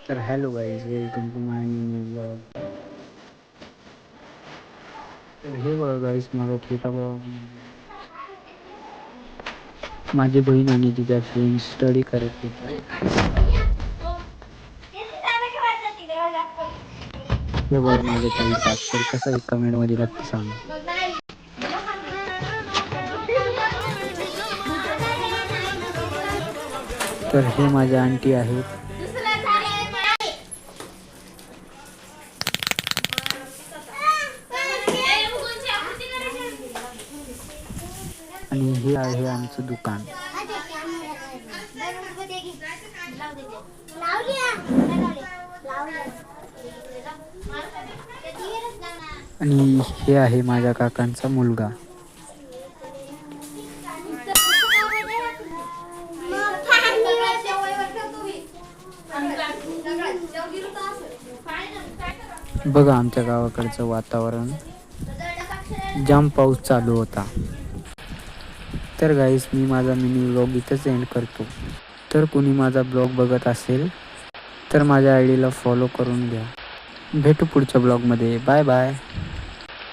तर hello guys, welcome to my new blog. तर हे बघा गाईज, माझा छोटा ब्लॉग. माझी बहीण आणि तिच्या फ्रेंड्स स्टडी करत होते. हे बघ माझे काही अक्षर कसं आहे कमेंटमध्ये नक्की सांग. तर हे माझ्या आंटी आहेत. आणि हे आहे आमचं दुकान. आणि हे आहे माझ्या काकांचा मुलगा. बघा आमच्या गावाकडचं वातावरण, जाम पाऊस चालू होता. तर गाईस, मी माझा मिनी ब्लॉग इथंच एंड करतो. तर कोणी माझा ब्लॉग बघत असेल तर माझ्या आयडीला फॉलो करून घ्या. भेटू पुढच्या ब्लॉगमध्ये. Bye bye.